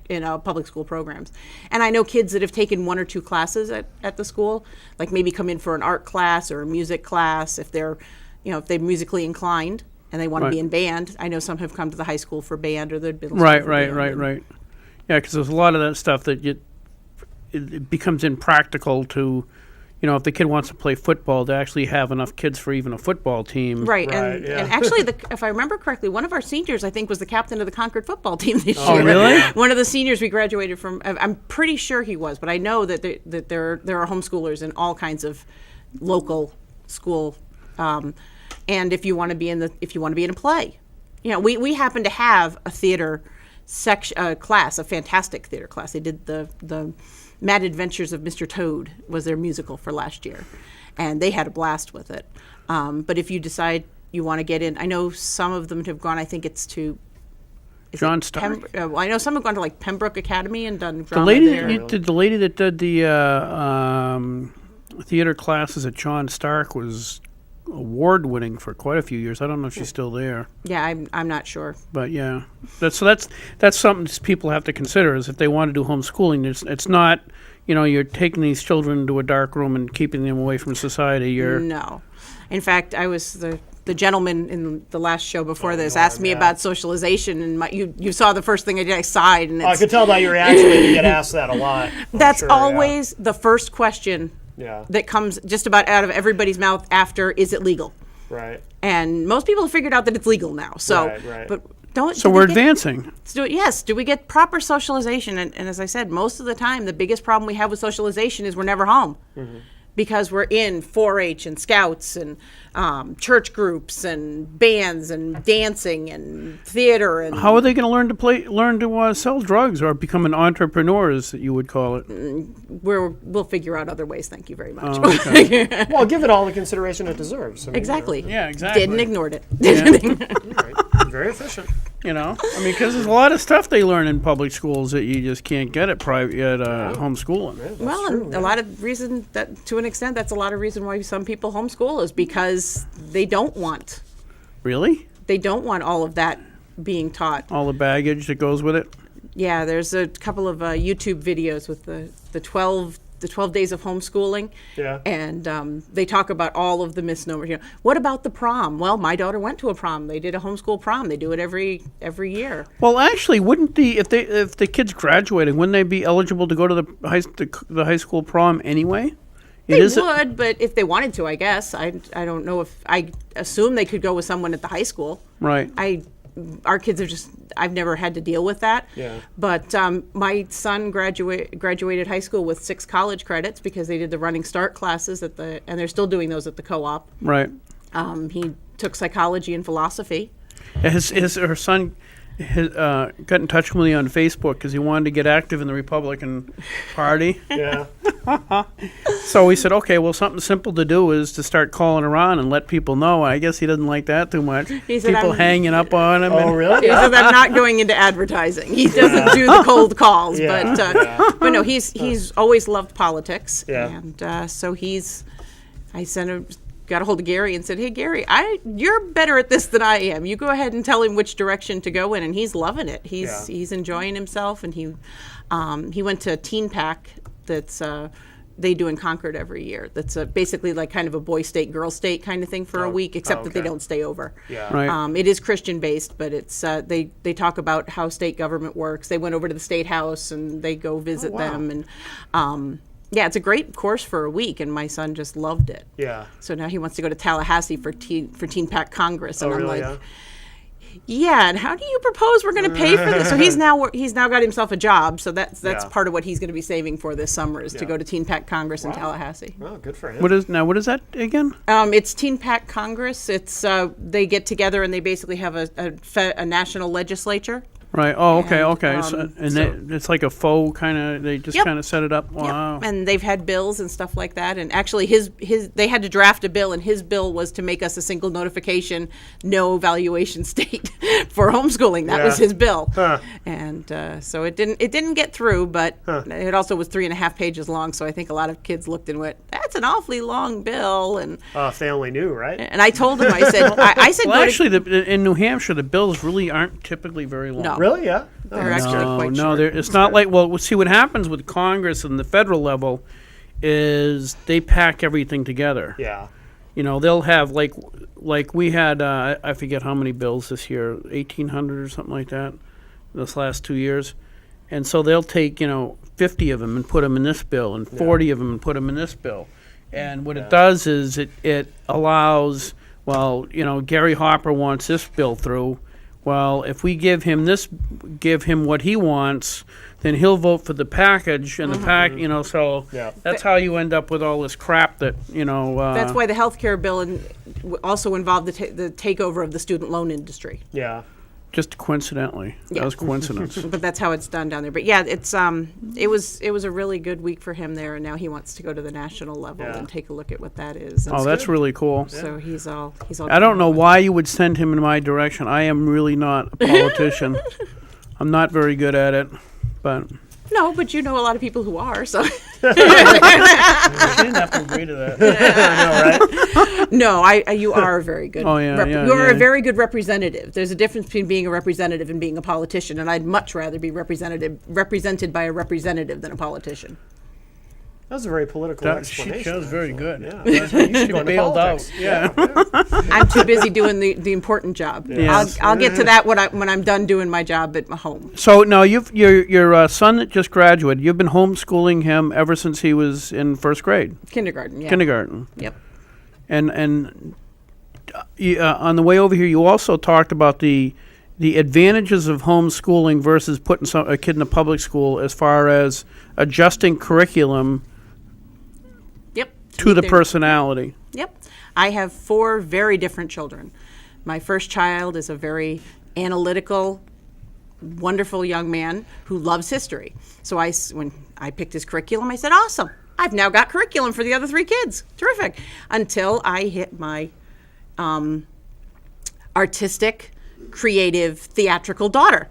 in public school programs. And I know kids that have taken 1 or 2 classes at the school, like maybe come in for an art class or a music class if they're musically inclined and they want to be Right. in band. I know some have come to the high school for band or the middle school Right. for band. Right. Yeah, because there's a lot of that stuff that it becomes impractical to, if the kid wants to play football, to actually have enough kids for even a football team. Right, Right, and, yeah. and actually, if I remember correctly, one of our seniors, I think, was the captain of the Concord football team this Oh, year. really? One of the seniors we graduated from. I'm pretty sure he was, but I know that there are homeschoolers in all kinds of local school. And if you want to be in a play, we happen to have a theater class, a fantastic theater class. They did the Mad Adventures of Mr. Toad was their musical for last year, and they had a blast with it. But if you decide you want to get in, I know some of them have gone. I think it's to John Stark. I know some have gone to like Pembroke Academy and done The drama lady there. the lady that did the theater classes at John Stark was award-winning for quite a few years. I don't know if she's still there, Yeah, I'm not sure. but yeah, that's something people have to consider is if they want to do homeschooling. It's not, you're taking these children into a dark room and keeping them away from society. No. In fact, I was the gentleman in the last show before this Lord, asked me yeah. about socialization, and you saw the first thing I did. I sighed, and I it's, could tell by your reaction that you get asked that a lot. I'm that's sure, yeah. always the first question Yeah. that comes just about out of everybody's mouth after, is it legal? Right. And most people have figured out that it's legal now. So, Right. but don't. So do we're we get- advancing. Yes. Do we get proper socialization? And as I said, most of the time, the biggest problem we have with socialization is we're never home. Mm-hmm. Because we're in 4-H and scouts and church groups and bands and dancing and theater and How are they going to learn to sell drugs or become an entrepreneur, as you would call it? we'll figure out other ways. Thank you very much. Oh, okay. Well, give it all the consideration it deserves. I mean, Exactly. Yeah, exactly. Didn't ignore it. Right. Very efficient. Because there's a lot of stuff they learn in public schools that you just can't get at homeschooling. Yeah, that's Well, true, and yeah. a lot of reason that, to an extent, that's a lot of reason why some people homeschool is because they don't want Really? all of that being taught. All the baggage that goes with it? Yeah, there's a couple of YouTube videos with the 12 days of homeschooling. Yeah. And they talk about all of the misnomers. What about the prom? Well, my daughter went to a prom. They did a homeschool prom. They do it every year. Well, actually, wouldn't if the kid's graduating, wouldn't they be eligible to go to the high school prom anyway? They would, but if they wanted to, I guess. I don't know if I assume they could go with someone at the high school. Right. Our kids I've never had to deal with that. Yeah. But my son graduated high school with 6 college credits because they did the Running Start classes and they're still doing those at the co-op. Right. He took psychology and philosophy. Her son got in touch with me on Facebook because he wanted to get active in the Republican Party. Yeah. So we said, okay, well, something simple to do is to start calling around and let people know. I guess he doesn't like that too much. He said, People hanging up on him. Oh, and- really? He says, I'm not going into advertising. He doesn't do the cold calls, Yeah. but no, he's always loved politics, Yeah. and so got a hold of Gary and said, hey, Gary, you're better at this than I am. You go ahead and tell him which direction to go in, and he's loving it. He's enjoying himself, and he went to Teen Pack that's they do in Concord every year. That's basically like kind of a boy state, girl state kind of thing for a week, except that they okay. don't stay over. Yeah. Right. It is Christian based, but it's they talk about how state government works. They went over to the state house and they go visit wow. them, and yeah, it's a great course for a week, and my son just loved it. Yeah. So now he wants to go to Tallahassee for Teen Pack Congress, and Oh, I'm really? like, yeah, and how do you propose we're going to pay for this? So he's now got himself a job, so that's Yeah. part of what he's going to be saving for this summer is to Yeah. go to Teen Pack Congress in Tallahassee. Oh, good for him. What is that again? It's Teen Pack Congress. It's they get together and they basically have a national legislature. Right. Oh, okay, And, okay. It's like a faux kind of. They just Yep. kind of set it up. Wow. Yep. And they've had bills and stuff like that. And actually, they had to draft a bill, and his bill was to make us a single notification, no valuation state for homeschooling. That was Yeah. his bill. Huh. And so it didn't get through, but it also was 3.5 pages long. So I think a lot of kids looked and went, "That's an awfully long bill." And Oh, if they only knew, right? I told him, I said, I said, Well, go to- actually, in New Hampshire, the bills really aren't typically very long. No. Really? Yeah. Oh, They're that's actually good. quite No, short. it's not like, well, see, what happens with Congress and the federal level is they pack everything together. Yeah. You know, they'll have like we had, I forget how many bills this year, 1,800 or something like that, this last 2 years. And so they'll take, 50 of them and put them in this bill and 40 of them and put them in this bill. And what it does is it allows, well, Gary Hopper wants this bill through. Well, if we give him what he wants, then he'll vote for the package and the pack, so Yeah. that's how you end up with all this crap that, That's why the healthcare bill also involved the takeover of the student loan industry. Yeah. just coincidentally. That Yeah. was coincidence. But that's how it's done down there. But yeah, it was a really good week for him there, and now he wants to go to the national level Yeah. and take a look at what that is. And Oh, that's good. really cool. so he's all. I don't know why you would send him in my direction. I am really not a politician. I'm not very good at it, but No, but you know a lot of people who are. So she didn't have to agree to that. no, you are a very good. Oh, yeah, yeah, you are yeah. a very good representative. There's a difference between being a representative and being a politician, and I'd much rather be represented by a representative than a politician. That was a very political She explanation. was very actually. good. Yeah. You should Going have to bailed politics. out. Yeah. I'm too busy doing the important job. Yes. I'll get to that when I'm done doing my job at my home. So now your son that just graduated. You've been homeschooling him ever since he was in first grade, Kindergarten, yeah. kindergarten, Yep. and on the way over here, you also talked about the advantages of homeschooling versus putting a kid in a public school as far as adjusting curriculum Yep. to the There- personality. Yep. I have 4 very different children. My first child is a very analytical, wonderful young man who loves history. So when I picked his curriculum, I said, awesome. I've now got curriculum for the other 3 kids. Terrific. Until I hit my artistic, creative, theatrical daughter,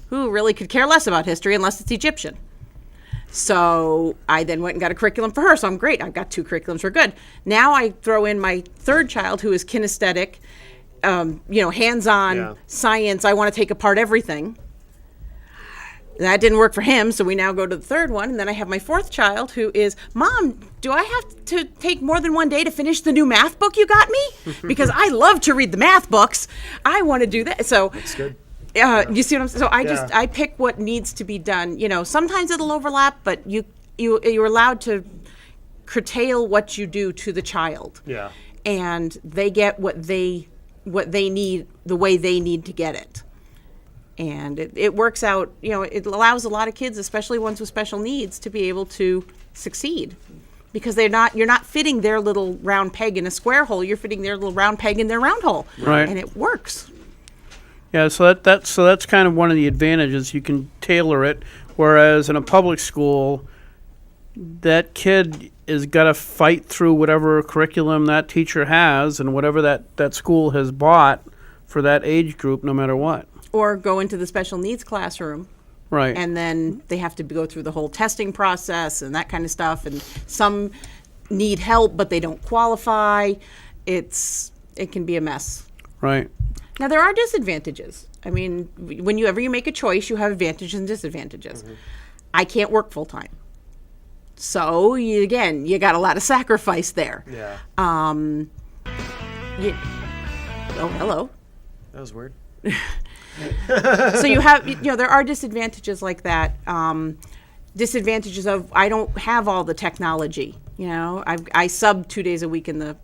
who really could care less about history unless it's Egyptian. So I then went and got a curriculum for her. So I'm great. I've got 2 curriculums. We're good. Now I throw in my third child who is kinesthetic, hands-on, Yeah. science. I want to take apart everything. That didn't work for him, so we now go to the third one. And then I have my 4th child who is, Mom, do I have to take more than one day to finish the new math book you got me? Because I love to read the math books. I want to do that. So That's good. you see what I'm saying? So Yeah. I pick what needs to be done. Sometimes it'll overlap, but you're allowed to curtail what you do to the child. Yeah. And they get what they need the way they need to get it. And it works out, it allows a lot of kids, especially ones with special needs, to be able to succeed. Because you're not fitting their little round peg in a square hole, you're fitting their little round peg in their round hole. Right. And it works. Yeah, so that's kind of one of the advantages. You can tailor it, whereas in a public school, that kid is got to fight through whatever curriculum that teacher has and whatever that school has bought for that age group, no matter what. Or go into the special needs classroom, Right. and then they have to go through the whole testing process and that kind of stuff. And some need help, but they don't qualify. It can be a mess. Right. Now, there are disadvantages. I mean, whenever you make a choice, you have advantages and disadvantages. I can't work full time. So, you got a lot of sacrifice there. Yeah. Oh, hello. That was weird. So you have, there are disadvantages like that. Disadvantages of I don't have all the technology. I sub 2 days a week in the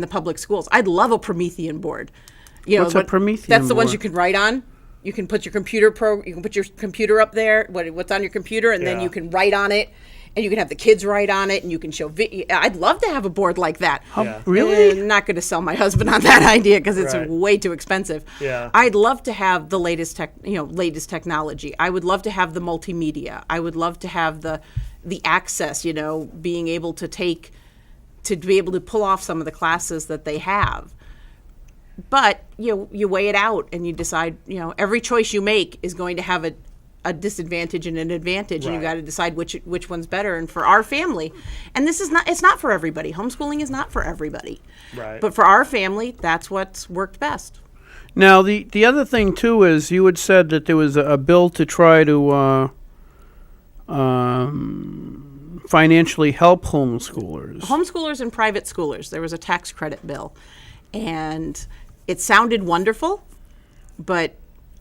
public schools. I'd love a Promethean board. You know, What's a Promethean That's the ones board? you can write on. You can put your you can put your computer up there, what's on your computer, and then Yeah. you can write on it, and you can have the kids write on it, and you can show video. I'd love to have a board like that. Yeah. Really? Not going to sell my husband on that idea because it's Right. way too expensive. Yeah. I'd love to have the latest latest technology. I would love to have the multimedia. I would love to have the access, being able to be able to pull off some of the classes that they have. But you weigh it out and you decide, every choice you make is going to have a disadvantage and an advantage, and you've Right. got to decide which one's better. And for our family, and it's not for everybody. Homeschooling is not for everybody. Right. But for our family, that's what's worked best. Now, the other thing, too, is you had said that there was a bill to try to financially help homeschoolers. Homeschoolers and private schoolers, there was a tax credit bill. And it sounded wonderful, but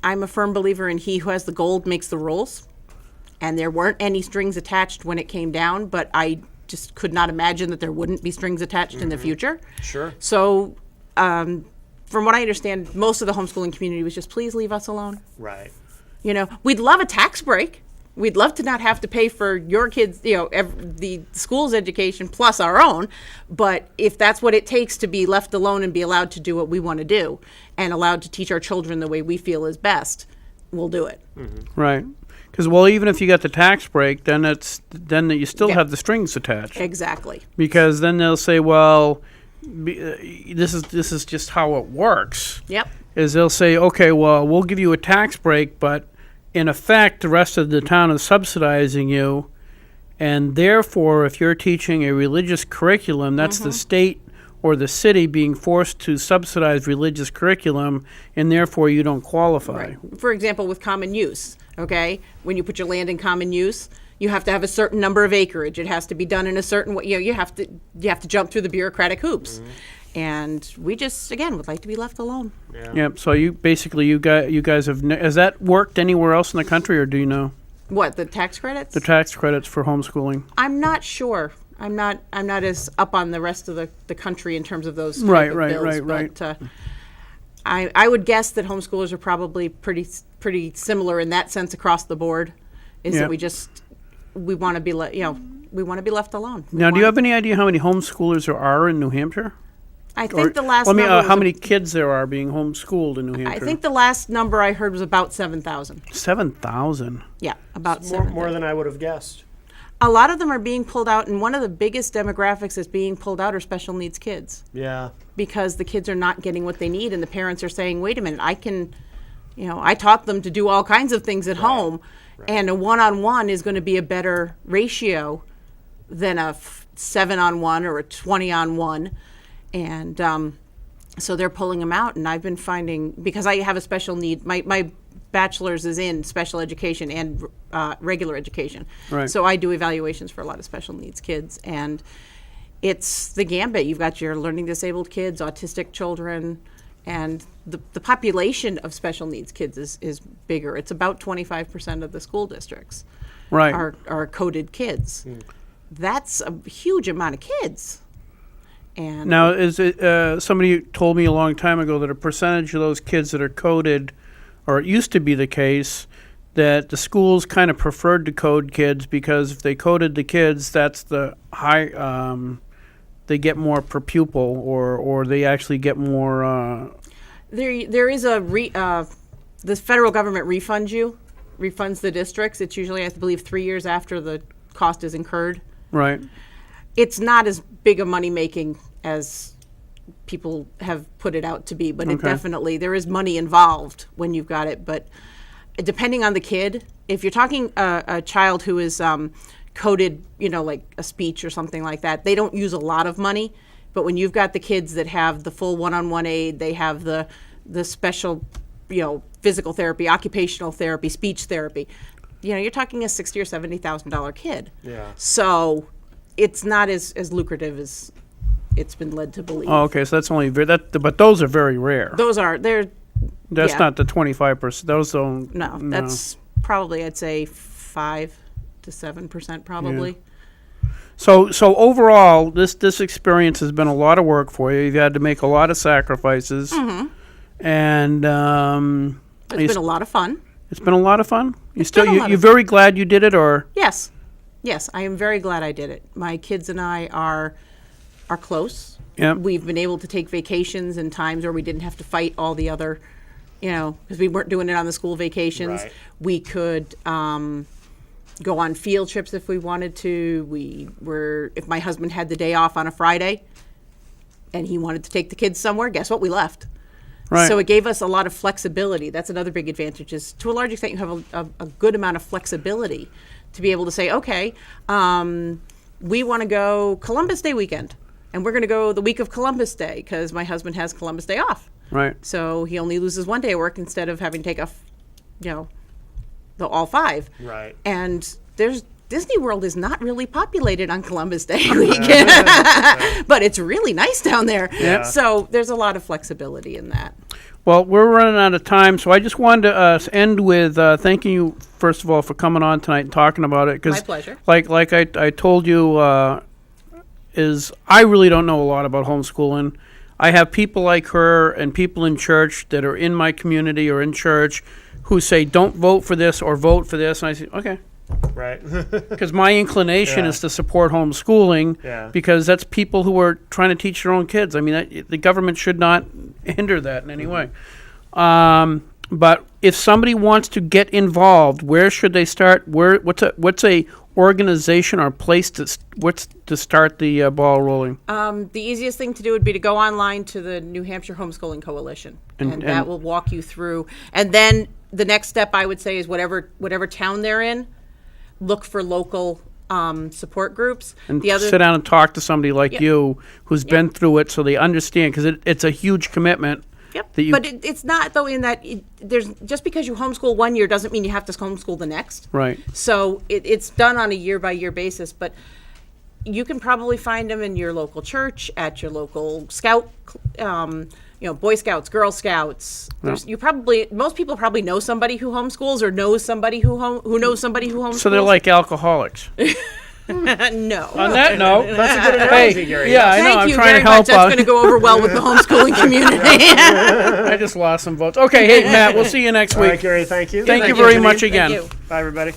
I'm a firm believer in he who has the gold makes the rules. And there weren't any strings attached when it came down, but I just could not imagine that there wouldn't be strings attached in the future. Sure. So, from what I understand, most of the homeschooling community was just, please leave us alone. Right. We'd love a tax break. We'd love to not have to pay for your kids, the school's education plus our own. But if that's what it takes to be left alone and be allowed to do what we want to do and allowed to teach our children the way we feel is best, we'll do it. Right. Because, even if you got the tax break, then you still Yeah. have the strings attached. Exactly. Because then they'll say, well, this is just how it works. Yep. Is they'll say, okay, well, we'll give you a tax break, but in effect, the rest of the town is subsidizing you, and therefore, if you're teaching a religious curriculum, that's the state or the city being forced to subsidize religious curriculum, and therefore you don't qualify. Right. For example, with common use, okay? When you put your land in common use, you have to have a certain number of acreage. It has to be done in a certain way. You have to jump through the bureaucratic hoops. And we just, again, would like to be left alone. Yep. So you guys have has that worked anywhere else in the country, or do you know What, the tax credits? the tax credits for homeschooling? I'm not sure. I'm not as up on the rest of the country in terms of those type Right, of right, bills, right. But I would guess that homeschoolers are probably pretty similar in that sense across the board. Is Yeah. that we want to be we want to be left alone. Now, do you have any idea how many homeschoolers there are in New Hampshire? I think the last Let me. number was How many kids there are being homeschooled in New Hampshire? I think the last number I heard was about 7,000. 7,000. Yeah, about More 7,000. than I would have guessed. A lot of them are being pulled out, and one of the biggest demographics that's being pulled out are special needs kids. Yeah. Because the kids are not getting what they need, and the parents are saying, wait a minute, I taught them to do all kinds of things at home, and a one-on-one is going to be a better ratio than a 7-on-1 or a 20-on-1. And so they're pulling them out, and I've been finding, because I have a special need, my bachelor's is in special education and regular education. Right. So I do evaluations for a lot of special needs kids, and it's the gambit. You've got your learning disabled kids, autistic children, and the population of special needs kids is bigger. It's about 25% of the school districts Right. are coded kids. That's a huge amount of kids. And Now, is it somebody told me a long time ago that a percentage of those kids that are coded, or it used to be the case, that the schools kind of preferred to code kids because if they coded the kids, that's the high. They get more per pupil, or they actually get more. there is the federal government refunds the districts. It's usually, I believe, 3 years after the cost is incurred. Right. It's not as big a money making as people have put it out to be, but it Okay. definitely, there is money involved when you've got it. But depending on the kid, if you're talking a child who is coded, like a speech or something like that, they don't use a lot of money. But when you've got the kids that have the full one-on-one aid, they have the special, physical therapy, occupational therapy, speech therapy, you're talking a $60,000 or $70,000 kid. Yeah. So it's not as lucrative as it's been led to believe. Oh, okay. So that's only but those are very rare. They're That's yeah. not the 25%. Those don't. no, that's probably, I'd say 5 to 7% probably. So overall, this experience has been a lot of work for you. You've had to make a lot of sacrifices, and It's been a lot of fun. it's been a lot of fun. been a lot You're of very glad you did it, or Yes. Yes, I am very glad I did it. My kids and I are close. Yep. We've been able to take vacations in times where we didn't have to fight all the other, because we weren't doing it on the school vacations. Right. We could go on field trips if we wanted to. If my husband had the day off on a Friday and he wanted to take the kids somewhere, guess what? We left. right? So it gave us a lot of flexibility. That's another big advantage is to a large extent you have a good amount of flexibility to be able to say, okay, we want to go Columbus Day weekend and we're going to go the week of Columbus Day because my husband has Columbus Day off. Right. So he only loses one day of work instead of having to take off, the all 5. Right. And Disney World is not really populated on Columbus Day weekend, but it's really nice down there. Yeah. So there's a lot of flexibility in that. Well, we're running out of time, so I just wanted to end with thanking you, first of all, for coming on tonight and talking about it. 'Cause My pleasure. Like I told you, I really don't know a lot about homeschooling. I have people like her and people in church that are in my community or in church who say, don't vote for this or vote for this. And I say, okay. Right. Because my inclination Yeah. is to support homeschooling Yeah. because that's people who are trying to teach their own kids. I mean, the government should not hinder that in any way. But if somebody wants to get involved, where should they start? What's a organization or place to start the ball rolling? The easiest thing to do would be to go online to the New Hampshire Homeschooling Coalition, and that will walk you through. And then the next step, I would say, is whatever town they're in, look for local support groups. And sit down and talk to somebody like you who's been through it, so they understand, because it's a huge commitment. Yep. That you- But it's not, though, in that there's just because you homeschool one year doesn't mean you have to homeschool the next. Right. So it's done on a year-by-year basis, but you can probably find them in your local church, at your local scout, Boy Scouts, Girl Scouts. Most people probably know somebody who homeschools or knows somebody who knows somebody who homeschools. So they're like alcoholics. no. On that note, That's a good analogy, Gary. yeah, I know. Thank I'm you trying very to help much. That's out. going to go over well with the homeschooling community. I just lost some votes. Okay, hey Matt, we'll see you next All week. right, Gary, thank you. Thank you Thank you, very Janine. much Thank again. you. Bye, everybody.